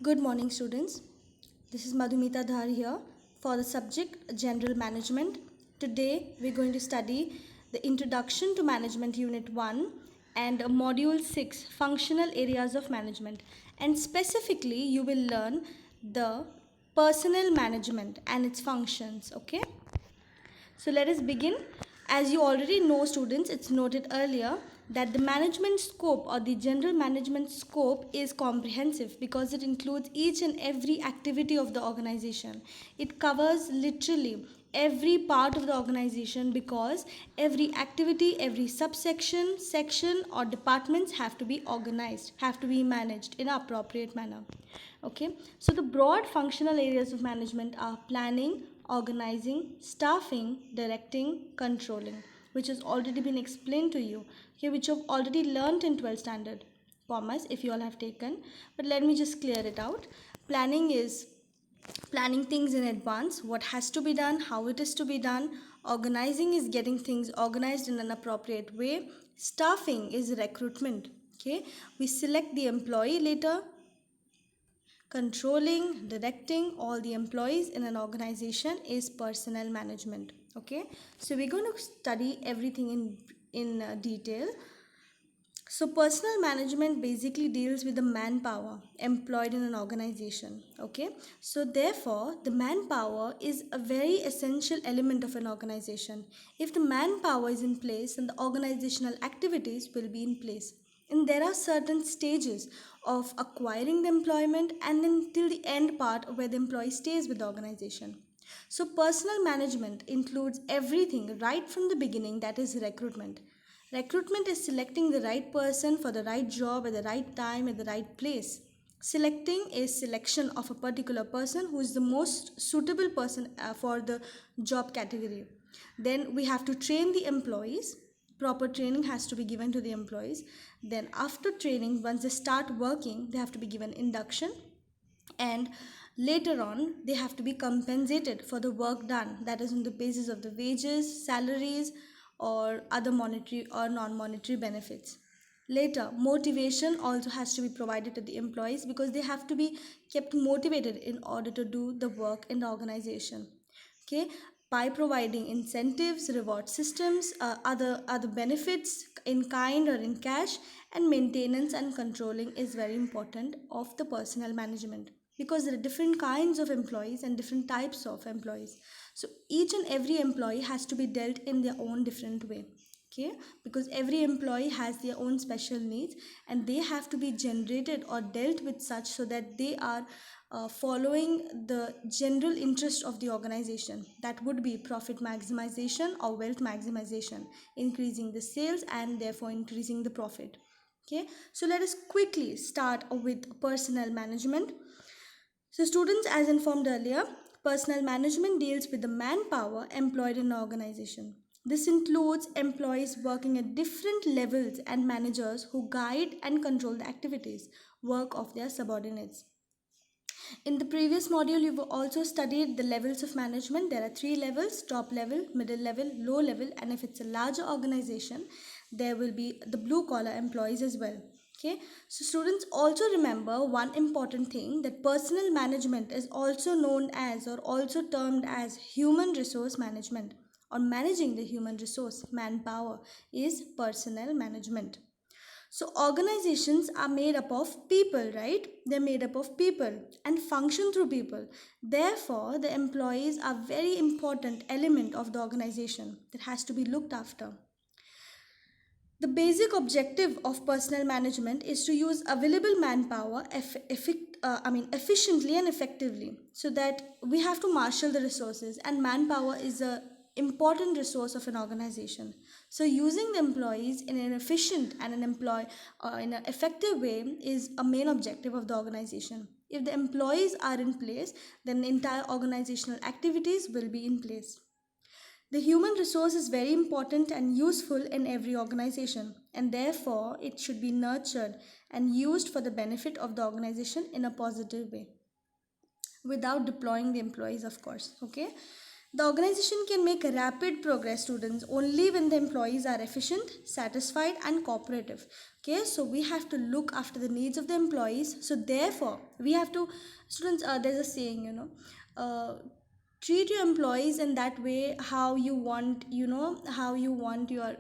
Good morning, students. This is Madhumita Dhar here for the subject General Management. Today, we're going to study the Introduction to Management Unit 1 and Module 6 Functional Areas of Management. And specifically, you will learn the personnel management and its functions. Okay? So let us begin. As you already know, students, it's noted earlier that the management scope or the general management scope is comprehensive because it includes each and every activity of the organization. It covers literally every part of the organization because every activity, every subsection, section or departments have to be organized, have to be managed in an appropriate manner. Okay, so the broad functional areas of management are planning, organizing, staffing, directing, controlling, which has already been explained to you, okay, which you've already learned in 12th standard commerce if you all have taken. But let me just clear it out. Planning is planning things in advance, what has to be done, how it is to be done. Organizing is getting things organized in an appropriate way. Staffing is recruitment. Okay, we select the employee later. Controlling, directing all the employees in an organization is personnel management. Okay, so we're going to study everything in detail. So personal management basically deals with the manpower employed in an organization. Okay, so therefore the manpower is a very essential element of an organization. If the manpower is in place, then the organizational activities will be in place. And there are certain stages of acquiring the employment and then till the end part where the employee stays with the organization. So personal management includes everything right from the beginning, that is recruitment. Recruitment is selecting the right person for the right job at the right time at the right place. Selecting is selection of a particular person who is the most suitable person for the job category. Then we have to train the employees. Proper training has to be given to the employees. Then after training, once they start working, they have to be given induction, and later on they have to be compensated for the work done, that is on the basis of the wages, salaries or other monetary or non-monetary benefits. Later, motivation also has to be provided to the employees because they have to be kept motivated in order to do the work in the organization. Okay, by providing incentives, reward systems, other benefits in kind or in cash, and maintenance and controlling is very important of the personnel management because there are different kinds of employees and different types of employees. So each and every employee has to be dealt in their own different way. Okay, because every employee has their own special needs and they have to be generated or dealt with such so that they are following the general interest of the organization, that would be profit maximization or wealth maximization, increasing the sales and therefore increasing the profit. Okay, so let us quickly start with personnel management. So students, as informed earlier, personnel management deals with the manpower employed in an organization. This includes employees working at different levels and managers who guide and control the activities, work of their subordinates. In the previous module, you've also studied the levels of management. There are three levels: top level, middle level, low level, and if it's a larger organization, there will be the blue collar employees as well. Okay, so students also remember one important thing, that personnel management is also known as or also termed as human resource management, or managing the human resource manpower is personnel management. So organizations are made up of people, right? They're made up of people and function through people. Therefore, the employees are very important element of the organization that has to be looked after. The basic objective of personnel management is to use available manpower efficiently and effectively, so that we have to marshal the resources, and manpower is a important resource of an organization. So using the employees in an efficient and in an effective way is a main objective of the organization. If the employees are in place, then the entire organizational activities will be in place. The human resource is very important and useful in every organization, and therefore it should be nurtured and used for the benefit of the organization in a positive way without deploying the employees, of course. Okay, The organization can make rapid progress, students, only when the employees are efficient, satisfied, and cooperative. Okay, so we have to look after the needs of the employees. So therefore, we have to, students. There's a saying, treat your employees in that way how you want, how you want your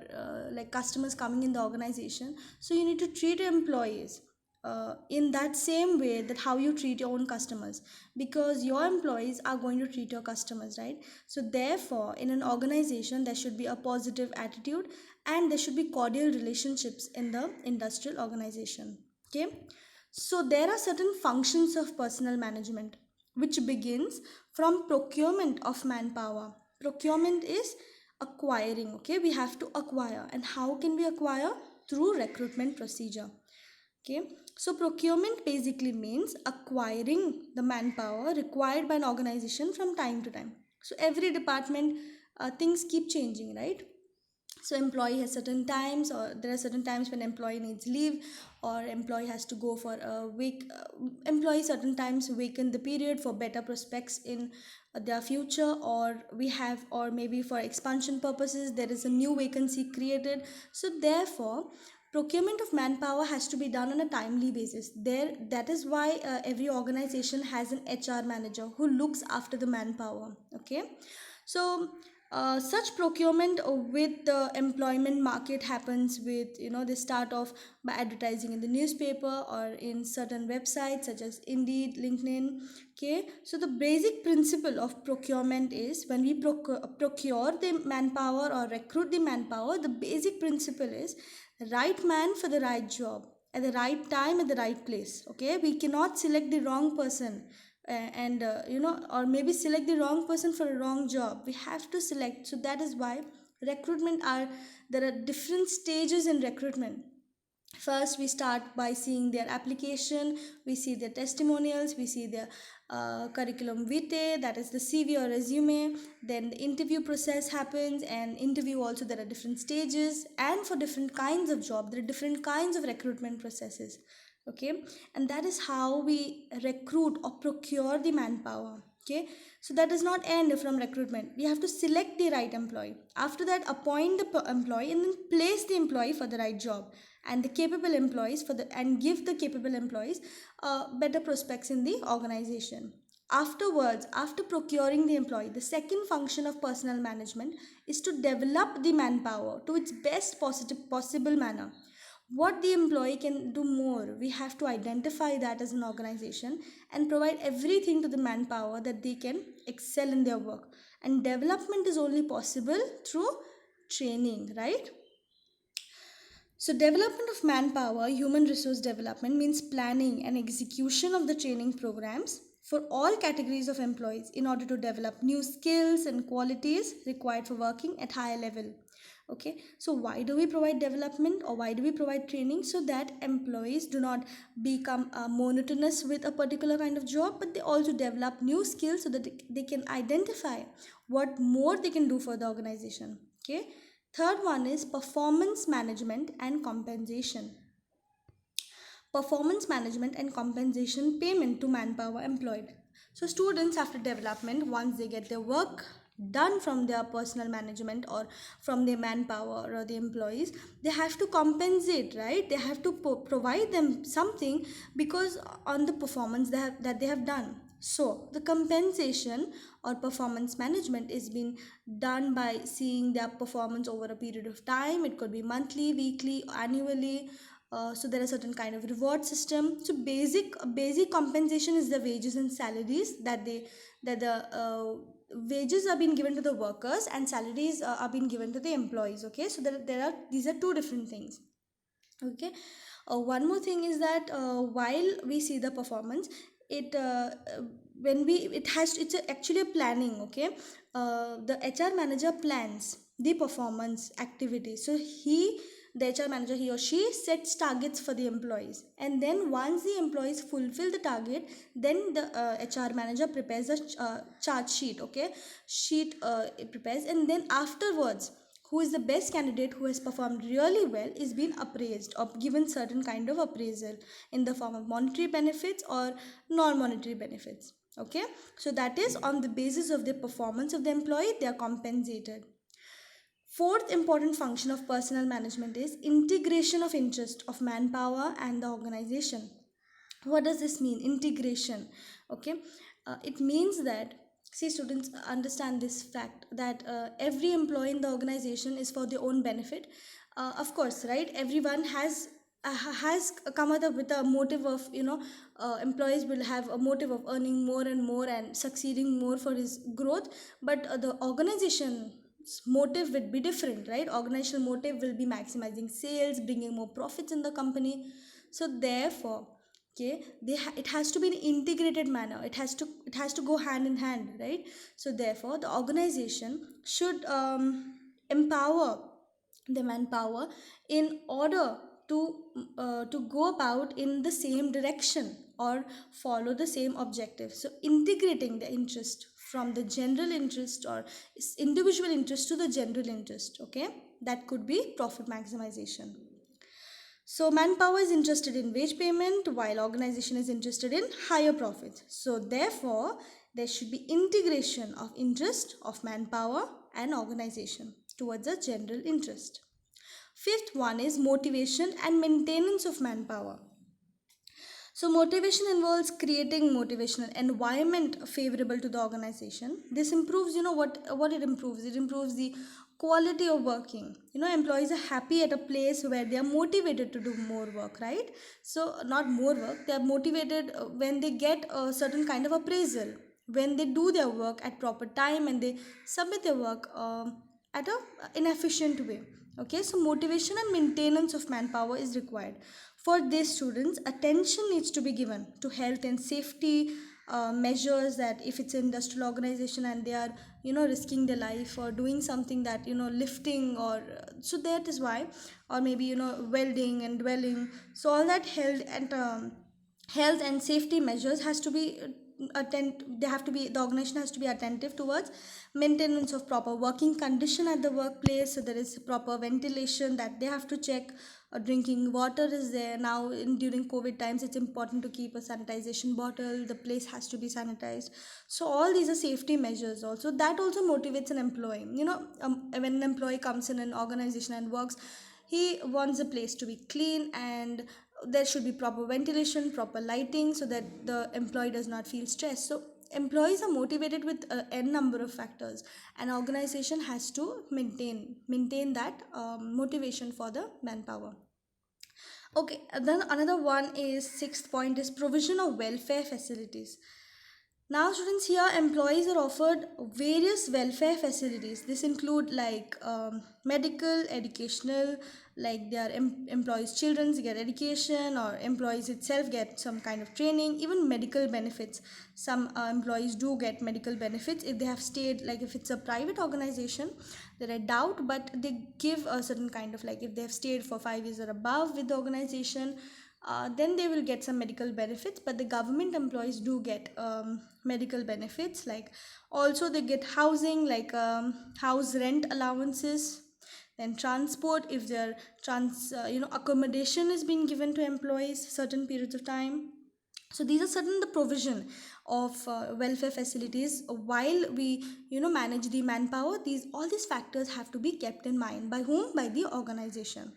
like customers coming in the organization. So you need to treat your employees in that same way that how you treat your own customers, because your employees are going to treat your customers, right? So therefore, in an organization there should be a positive attitude, and there should be cordial relationships in the industrial organization. Okay, so there are certain functions of personal management which begins from procurement of manpower. Procurement is acquiring. Okay, we have to acquire, and how can we acquire? Through recruitment procedure. Okay, so procurement basically means acquiring the manpower required by an organization from time to time. So every department, things keep changing, right? So employee has certain times, or there are certain times when employee needs leave, or employee has to go for a week. Employee certain times vacant the period for better prospects in their future, or we have, or maybe for expansion purposes there is a new vacancy created. So therefore, procurement of manpower has to be done on a timely basis. There, that is why every organization has an HR manager who looks after the manpower. Okay, so such procurement with the employment market happens with, they start off by advertising in the newspaper or in certain websites such as Indeed, LinkedIn. Okay, so the basic principle of procurement is when we procure the manpower or recruit the manpower, the basic principle is right man for the right job at the right time at the right place. Okay, we cannot select the wrong person, and or maybe select the wrong person for a wrong job. We have to select. So that is why recruitment are there are different stages in recruitment. First, we start by seeing their application, we see their testimonials, we see their curriculum vitae, that is the CV or resume. Then the interview process happens, and interview also there are different stages, and for different kinds of job there are different kinds of recruitment processes. Okay, and that is how we recruit or procure the manpower. Okay, so that does not end from recruitment. We have to select the right employee. After that, appoint the employee, and then place the employee for the right job, and the capable employees for the and give the capable employees better prospects in the organization. Afterwards, after procuring the employee, the second function of personal management is to develop the manpower to its best possible manner. What the employee can do more, we have to identify that as an organization and provide everything to the manpower that they can excel in their work. And development is only possible through training, right? So, development of manpower, human resource development means planning and execution of the training programs for all categories of employees in order to develop new skills and qualities required for working at higher level. Okay, so why do we provide development, or why do we provide training? So that employees do not become monotonous with a particular kind of job, but they also develop new skills so that they can identify what more they can do for the organization. Okay, third one is performance management and compensation. Performance management and compensation payment to manpower employed. So students after development, once they get their work done from their personal management or from their manpower or the employees, they have to compensate, right? They have to provide them something because on the performance that they have done. So the compensation or performance management is being done by seeing their performance over a period of time. It could be monthly, weekly, annually. So there are certain kind of reward system. So basic compensation is the wages and salaries that the wages are being given to the workers, and salaries are being given to the employees. Okay, so there are these are two different things. Okay, one more thing is that while we see the performance, it when we it has it's actually a planning. Okay, the HR manager plans the performance activity. So the HR manager, he or she sets targets for the employees, and then once the employees fulfill the target, then the HR manager prepares a charge sheet. Okay, sheet it prepares, and then afterwards, who is the best candidate who has performed really well is being appraised or given certain kind of appraisal in the form of monetary benefits or non-monetary benefits. Okay, so that is on the basis of the performance of the employee they are compensated. Fourth important function of personnel management is integration of interest of manpower and the organization. What does this mean, integration? Okay, it means that, see, students understand this fact that every employee in the organization is for their own benefit. Of course, right, everyone has come up with a motive of, employees will have a motive of earning more and more and succeeding more for his growth. But the organization's motive would be different, right? Organizational motive will be maximizing sales, bringing more profits in the company. So therefore, okay, it has to be in integrated manner. It has to go hand in hand, right? So therefore the organization should empower the manpower in order to go about in the same direction or follow the same objective. So integrating the interest from the general interest or individual interest to the general interest, okay, that could be profit maximization. So manpower is interested in wage payment while organization is interested in higher profits. So therefore, there should be integration of interest of manpower and organization towards a general interest. Fifth one is motivation and maintenance of manpower. So motivation involves creating motivational environment favorable to the organization. This improves, what it improves? It improves the quality of working. Employees are happy at a place where they are motivated to do more work, right? So not more work, they are motivated when they get a certain kind of appraisal, when they do their work at proper time and they submit their work at a in efficient way. Okay, so motivation and maintenance of manpower is required. For these students, attention needs to be given to health and safety measures, that if it's an industrial organization and they are risking their life or doing something that lifting or so that is why, or maybe welding and dwelling, so all that health and safety measures has to be the organization has to be attentive towards maintenance of proper working condition at the workplace. So there is proper ventilation that they have to check. Drinking water is there now. During COVID times, it's important to keep a sanitization bottle. The place has to be sanitized. So all these are safety measures also. That also motivates an employee. When an employee comes in an organization and works, he wants the place to be clean, and there should be proper ventilation, proper lighting, so that the employee does not feel stressed. So employees are motivated with n number of factors, and organization has to maintain that motivation for the manpower. Okay, then another one is, sixth point is provision of welfare facilities. Now, students, here employees are offered various welfare facilities. This include like medical, educational, like their employees' children get education, or employees itself get some kind of training, even medical benefits. Some employees do get medical benefits if they have stayed, like if it's a private organization, there are doubt, but they give a certain kind of, like if they have stayed for 5 years or above with the organization, then they will get some medical benefits. But the government employees do get medical benefits, like also they get housing, like house rent allowances, then transport if their accommodation is being given to employees certain periods of time. So these are certain the provision of welfare facilities while we manage the manpower. All these factors have to be kept in mind. By whom? By the organization.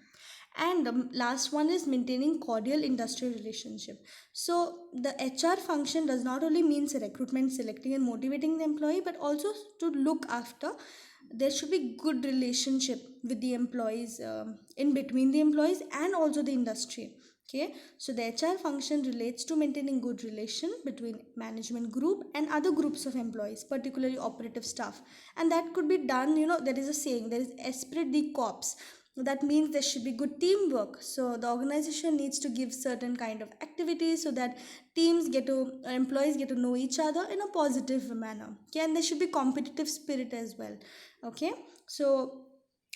And the last one is maintaining cordial industrial relationship. So the HR function does not only means recruitment, selecting and motivating the employee, but also to look after. There should be good relationship with the employees, in between the employees and also the industry. Okay, so the HR function relates to maintaining good relation between management group and other groups of employees, particularly operative staff. And that could be done, there is a saying, there is esprit de corps. That means there should be good teamwork. So the organization needs to give certain kind of activities so that employees get to know each other in a positive manner. Okay, and there should be competitive spirit as well. Okay, so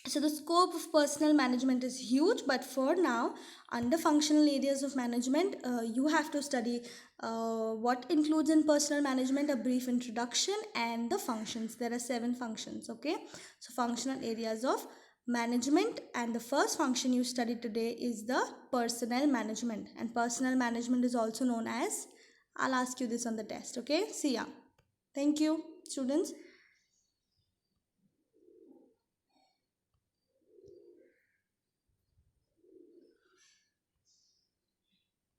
the scope of personal management is huge, but for now, under functional areas of management, you have to study what includes in personal management, a brief introduction, and the functions. There are 7 functions. Okay, so functional areas of management, and the first function you studied today is the personnel management, and personnel management is also known as, I'll ask you this on the test. Okay, see ya. Thank you, students.